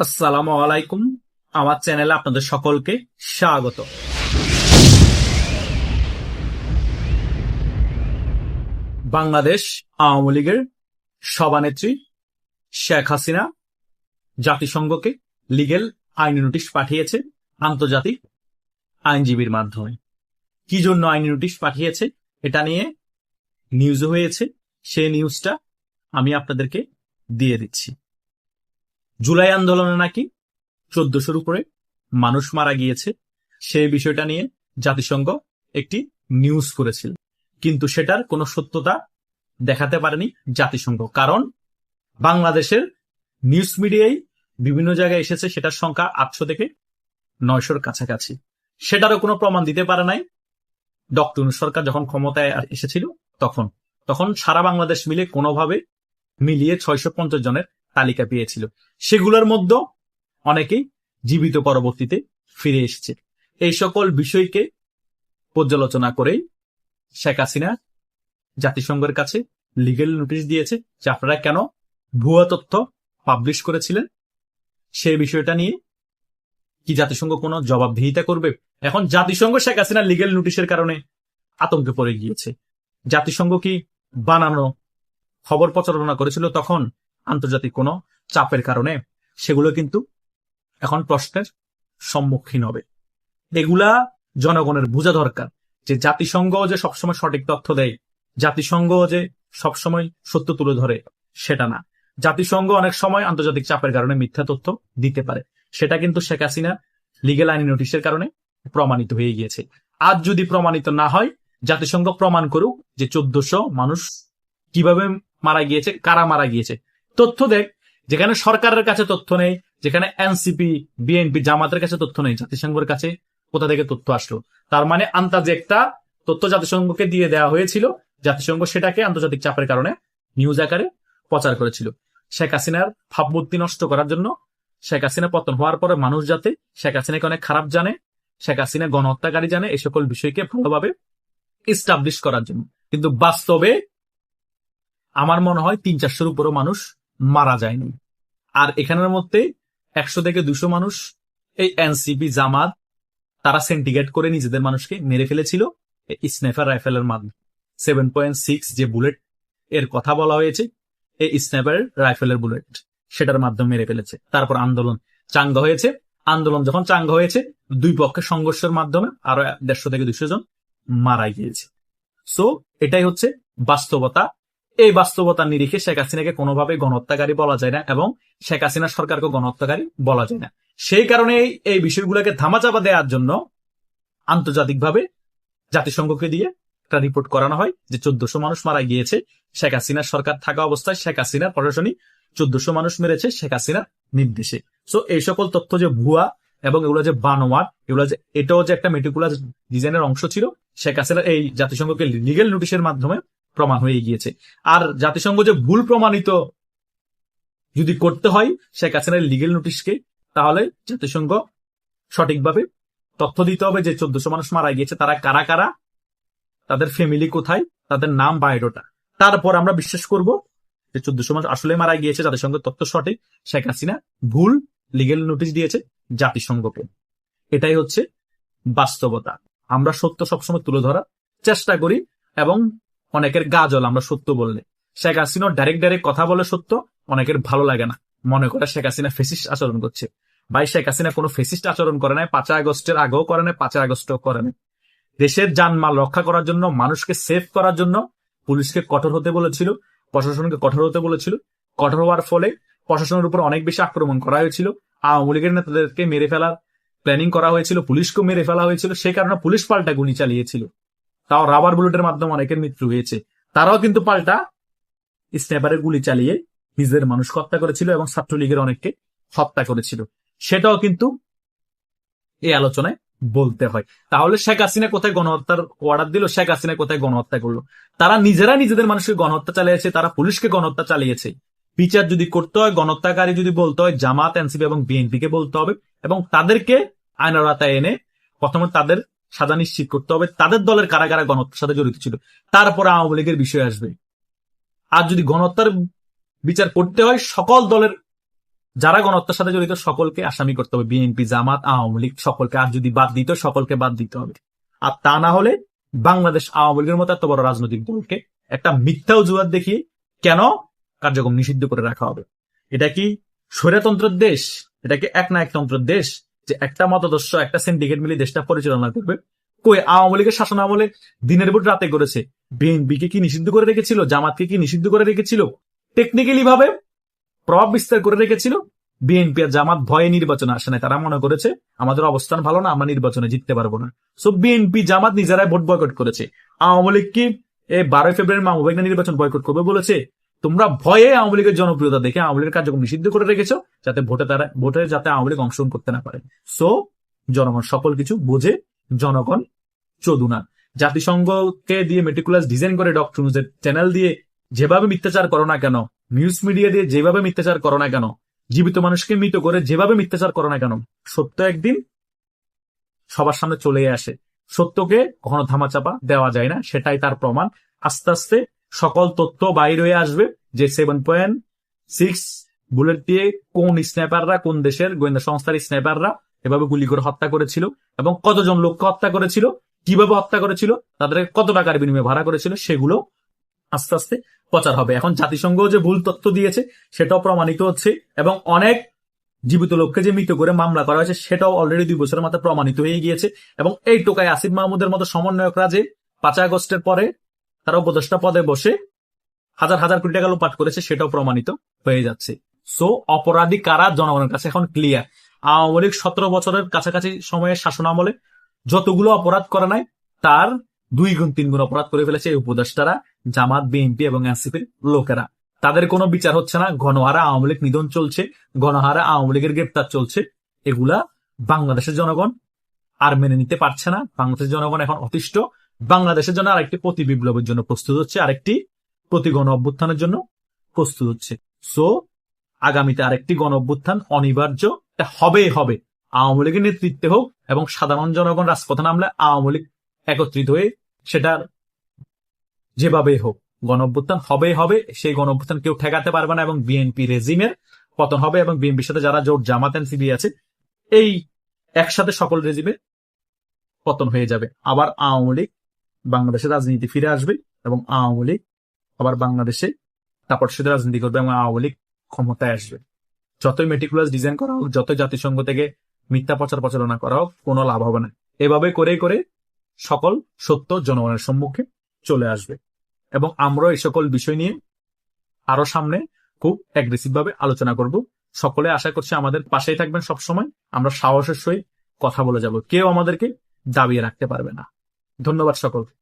আসসালামু আলাইকুম। আমার চ্যানেলে আপনাদের সকলকে স্বাগত। বাংলাদেশ আওয়ামী লীগের সভানেত্রী শেখ হাসিনা জাতিসংঘকে লিগেল আইনি নোটিশ পাঠিয়েছে আন্তর্জাতিক আইনজীবীর মাধ্যমে। কি জন্য আইনি নোটিশ পাঠিয়েছে এটা নিয়ে নিউজ হয়েছে, সেই নিউজটা আমি আপনাদেরকে দিয়ে দিচ্ছি। জুলাই আন্দোলনে নাকি 1400-র উপরে মানুষ মারা গিয়েছে, সেই বিষয়টা নিয়ে জাতিসংঘ একটি নিউজ করেছিল, কিন্তু সেটার কোনো সত্যতা দেখাতে পারেনি জাতিসংঘ। কারণ বাংলাদেশের নিউজ মিডিয়ায় বিভিন্ন জায়গায় এসেছে সেটার সংখ্যা 800 থেকে 900-র কাছাকাছি। সেটারও কোনো প্রমাণ দিতে পারে নাই। ডক্টর ইউনূস সরকার যখন ক্ষমতায় এসেছিল তখন সারা বাংলাদেশ মিলে কোনোভাবে মিলিয়ে 650 জনের তালিকা পেয়েছিল। সেগুলোর মধ্যে অনেকেই জীবিত পরবর্তীতে ফিরে এসেছে। এই সকল বিষয়কে পর্যালোচনা করেই শেখ হাসিনা জাতিসংঘের কাছে লিগেল নোটিশ দিয়েছে যে আপনারা কেন ভুয়া তথ্য পাবলিশ করেছিলেন। সেই বিষয়টা নিয়ে কি জাতিসংঘ কোনো জবাবদিহিতা করবে? এখন জাতিসংঘ শেখ হাসিনা লিগেল নোটিশের কারণে আতঙ্কে পড়ে গিয়েছে। জাতিসংঘ কি বানানো খবর প্রচারণা করেছিল তখন আন্তর্জাতিক কোনো চাপের কারণে? সেগুলো কিন্তু এখন প্রশ্নের সম্মুখীন হবে। এগুলা জনগণের বোঝা দরকার যে জাতিসংঘ যে সবসময় সঠিক তথ্য দেয়, জাতিসংঘ যে সবসময় সত্য তুলে ধরে সেটা না। জাতিসংঘ অনেক সময় আন্তর্জাতিক চাপের কারণে মিথ্যা তথ্য দিতে পারে। সেটা কিন্তু শেখ হাসিনা লিগেল আইনি নোটিশের কারণে প্রমাণিত হয়ে গিয়েছে। আজ যদি প্রমাণিত না হয়, জাতিসংঘ প্রমাণ করুক যে 1400 মানুষ কিভাবে মারা গিয়েছে, কারা মারা গিয়েছে। তথ্য দেখ, যেখানে সরকারের কাছে তথ্য নেই, যেখানে এনসিপি, বিএনপি, জামাতের কাছে তথ্য নেই, জাতিসংঘের কাছে কোথা থেকে তথ্য আসলো? তার মানে আন্তাজে একটা তথ্য জাতিসংঘকে দিয়ে দেওয়া হয়েছিল, জাতিসংঘ সেটাকে আন্তর্জাতিক চাপের কারণে নিউজ আকারে প্রচার করেছিল। শেখ হাসিনার ভাবমূর্তি নষ্ট করার জন্য, শেখ হাসিনা পতন হওয়ার পরে মানুষ যাতে শেখ হাসিনাকে অনেক খারাপ জানে, শেখ হাসিনা গণহত্যাকারী জানে, এই সকল বিষয়কে ভালোভাবে ইস্টাবলিশ করার জন্য। কিন্তু বাস্তবে আমার মনে হয় 300-400-র উপরও মানুষ মারা যায়নি। আর এখানের মধ্যে 100 থেকে 200 মানুষ এই এনসিপি, জামাত তারা সেন্টিগ্রেট করে নিজেদের মানুষকে মেরে ফেলেছিল স্নাইপার রাইফেলের মাধ্যমে। 7.6 যে বুলেট এর কথা বলা হয়েছে, এই স্নাইপার রাইফেলের বুলেট, সেটার মাধ্যমে মেরে ফেলেছে। তারপর আন্দোলন চাঙ্গা হয়েছে। আন্দোলন যখন চাঙ্গা হয়েছে, দুই পক্ষের সংঘর্ষের মাধ্যমে আরো 150 থেকে 200 জন মারা গিয়েছে। সো এটাই হচ্ছে বাস্তবতা। এই বাস্তবতার নিরিখে শেখ হাসিনাকে কোনোভাবে গণহত্যাকারী বলা যায় না এবং শেখ হাসিনা সরকারকে গণহত্যাকারী বলা যায় না। সেই কারণে এই বিষয়গুলোকে ধামাচাপা দেওয়ার জন্য আন্তর্জাতিকভাবে জাতিসংঘকে দিয়ে একটা রিপোর্ট করানো হয় যে 1400 মানুষ মারা গিয়েছে শেখ হাসিনার সরকার থাকা অবস্থায়। শেখ হাসিনার প্রশাসনিক 1400 মানুষ মেরেছে শেখ হাসিনার নির্দেশে। সো এই সকল তথ্য যে ভুয়া এবং এগুলো যে বানোয়ার, এগুলো যে এটাও যে একটা মেটিকুলাস ডিজাইনের অংশ ছিল, শেখ হাসিনার এই জাতিসংঘকে লিগেল নোটিশের মাধ্যমে প্রমাণ হয়ে গিয়েছে। আর জাতিসংঘ যে ভুল প্রমাণিত যদি করতে হয় শেখ হাসিনার লিগেল নোটিশকে, তাহলে জাতিসংঘ সঠিকভাবে তথ্য দিতে হবে যে 1400 মানুষ মারা গিয়েছে, তারা কারা কারা, তাদের ফ্যামিলি কোথায়, তাদের নাম, বায়োডাটা। তারপর আমরা বিশ্বাস করব যে 1400 মানুষ আসলে মারা গিয়েছে, জাতিসংঘের তথ্য সঠিক, শেখ হাসিনা ভুল লিগেল নোটিশ দিয়েছে জাতিসংঘকে। এটাই হচ্ছে বাস্তবতা। আমরা সত্য সবসময় তুলে ধরার চেষ্টা করি এবং অনেকের গা জ্বলে আমরা সত্য বললে। শেখ হাসিনা ডাইরেক্ট কথা বলে সত্য, অনেকের ভালো লাগে না, মনে করে শেখ হাসিনা ফেসিস্ট আচরণ করছে। ভাই, শেখ হাসিনা কোনো ফেসিস্ট আচরণ করে নাই। 5 আগস্টের আগেও করে নাই, 5 আগস্টেও করে নাই। দেশের জানমাল রক্ষা করার জন্য, মানুষকে সেভ করার জন্য পুলিশকে কঠোর হতে বলেছিল, প্রশাসনকে কঠোর হতে বলেছিল। কঠোর হওয়ার ফলে প্রশাসনের উপর অনেক বেশি আক্রমণ করা হয়েছিল। আওয়ামী লীগের নেতাদেরকে মেরে ফেলার প্ল্যানিং করা হয়েছিল, পুলিশকেও মেরে ফেলা হয়েছিল। সেই কারণে পুলিশ পাল্টা গুলি চালিয়েছিল, তাও রাবার বুলেটের মাধ্যমে অনেকের মৃত্যু হয়েছে। তারাও কিন্তু পাল্টা স্নাইপারের গুলি চালিয়ে নিজেদের মানুষ হত্যা করেছিল এবং ছাত্রলীগের অনেককে হত্যা করেছিল। সেটাও কিন্তু এই আলোচনায় বলতে হয়। তাহলে শেখ হাসিনা কোথায় গণহত্যার অর্ডার দিল, শেখ হাসিনা কোথায় গণহত্যা করলো? তারা নিজেরা নিজেদের মানুষকে গণহত্যা চালিয়েছে, তারা পুলিশকে গণহত্যা চালিয়েছে। বিচার যদি করতে হয়, গণহত্যাকারী যদি বলতে হয়, জামাত, এনসিপি এবং বিএনপি কে বলতে হবে এবং তাদেরকে আইনের আওতায় এনে প্রথমে তাদের সাজা নিশ্চিত করতে হবে, তাদের দলের কারা কারা গণহত্যার সাথে জড়িত ছিল। তারপরে আওয়ামী লীগের বিষয় আসবে। আর যদি গণহত্যার বিচার করতে হয়, সকল দলের যারা গণহত্যার সাথে জড়িত সকলকে আসামি করতে হবে, বিএনপি, জামাত, আওয়ামী লীগ সকলকে। আর যদি বাদ দিত, সকলকে বাদ দিতে হবে। আর তা না হলে বাংলাদেশ আওয়ামী লীগের মতো এত বড় রাজনৈতিক দলকে একটা মিথ্যা অজুহাত দেখিয়ে কেন কার্যক্রম নিষিদ্ধ করে রাখা হবে? এটা কি স্বৈরতন্ত্রের দেশ? এটা কি একনায়কতন্ত্রের দেশ যে একটা মতাদর্শ, একটা সিন্ডিকেট মিলে দেশটা পরিচালনা করবে? কই আওয়ামী লীগের শাসন আমলে দিনের ভোট রাতে করেছে। বিএনপিকে কি নিষিদ্ধ করে রেখেছিল? জামাতকে কি নিষিদ্ধ করে রেখেছিল? টেকনিক্যালি ভাবে প্রভাব বিস্তার করে রেখেছিল। বিএনপি আর জামাত ভয়ে নির্বাচনে আসে না, তারা মনে করেছে আমাদের অবস্থান ভালো না, আমরা নির্বাচনে জিততে পারবো না। সো বিএনপি জামাত নিজেরাই ভোট বয়কট করেছে। আওয়ামী লীগ কি 12 ফেব্রুয়ারি মাহবুব নির্বাচন বয়কট করবে বলেছে? তোমরা ভয়ে আওয়ামী লীগের জনপ্রিয়তা দেখে আওয়ামী লীগের কার্যক্রম নিষিদ্ধ করে রেখেছো, যাতে ভোটে যাতে আওয়ামী লীগ অংশগ্রহণ করতে না পারে। সো জনগণ সকল কিছু বুঝে, জনগণ চোদু না। জাতিসংঘকে দিয়ে মেটিকুলাস ডিজাইন করে ডক্টর নিউজের চ্যানেল দিয়ে যেভাবে মিথ্যাচার করো না কেন, নিউজ মিডিয়া দিয়ে যেভাবে মিথ্যাচার করো না কেন, জীবিত মানুষকে মৃত করে যেভাবে মিথ্যাচার করো না কেন, সত্য একদিন সবার সামনে চলে আসে। সত্যকে কখনো ধামাচাপা দেওয়া যায় না, সেটাই তার প্রমাণ। আস্তে আস্তে সকল তথ্য বাইর হয়ে আসবে যে 7.6 বুলেট দিয়ে কোন স্নাইপাররা, কোন দেশের গোয়েন্দা সংস্থার স্নাইপাররা এভাবে গুলি করে হত্যা করেছিল এবং কতজন লোককে হত্যা করেছিল, কিভাবে হত্যা করেছিল, তাদের কত টাকার বিনিময়ে ভাড়া করেছিল, সেগুলো আস্তে আস্তে প্রচার হবে। এখন জাতিসংঘ যে ভুল তথ্য দিয়েছে সেটাও প্রমাণিত হচ্ছে এবং অনেক জীবিত লোককে যে মৃত করে মামলা করা হয়েছে সেটাও অলরেডি 2 বছরের মাথায় প্রমাণিত হয়ে গিয়েছে। এবং এই টোকায় আসিফ মাহমুদের মতো সমন্বয়করা যে 5 আগস্টের পরে তারা উপদেষ্টা পদে বসে হাজার হাজার কোটি টাকা লোপাট করেছে সেটাও প্রমাণিত হয়ে যাচ্ছে। সো অপরাধী কারা জনগণের কাছে এখন ক্লিয়ার। আওয়ামী লীগ 17 বছরের কাছাকাছি সময়ের শাসন আমলে যতগুলো অপরাধ করে নাই তার 2 গুণ 3 গুণ অপরাধ করে ফেলেছে এই উপদেষ্টারা, জামাত, বিএনপি এবং এনসিপির লোকেরা। তাদের কোনো বিচার হচ্ছে না। গণহারে আওয়ামী লীগ নিধন চলছে, গণহারে আওয়ামী লীগের গ্রেপ্তার চলছে। এগুলা বাংলাদেশের জনগণ আর মেনে নিতে পারছে না। বাংলাদেশের জনগণ এখন অতিষ্ঠ। বাংলাদেশের জন্য আরেকটি প্রতি বিপ্লবের জন্য প্রস্তুত হচ্ছে, আরেকটি প্রতি গণ অভ্যুত্থানের জন্য প্রস্তুত হচ্ছে। সো আগামীতে আরেকটি গণ অভ্যুত্থান অনিবার্য, হবেই হবে। আওয়ামী লীগের নেতৃত্বে হোক এবং সাধারণ জনগণ রাজপথে নামলে আওয়ামী লীগ একত্রিত হয়ে সেটার যেভাবে হোক গণ অভ্যুত্থান হবেই হবে। সেই গণ অভ্যুত্থান কেউ ঠেকাতে পারবে না এবং বিএনপি রেজিমের পতন হবে এবং বিএনপির সাথে যারা জোট, জামাত, এনসিপি আছে, এই একসাথে সকল রেজিমের পতন হয়ে যাবে। আবার আওয়ামী লীগ বাংলাদেশের রাজনীতি ফিরে আসবে এবং আওয়ামী লীগ আবার বাংলাদেশে তারপর সাথে রাজনীতি করবে এবং আওয়ামী লীগ ক্ষমতায় আসবে। যতই মেটিকুলাস ডিজাইন করা হোক, যতই জাতিসংঘ থেকে মিথ্যা প্রচারণা করা হোক, কোনো লাভ হবে না। এভাবে করে করে সকল সত্য জনগণের সম্মুখে চলে আসবে এবং আমরা এই সকল বিষয় নিয়ে আরো সামনে খুব অ্যাগ্রেসিভ ভাবে আলোচনা করব। সকলে আশা করছি আমাদের পাশেই থাকবেন সবসময়। আমরা সাহসের সহিত কথা বলে যাব, কেউ আমাদেরকে দাবিয়ে রাখতে পারবে না। ধন্যবাদ সকলকে।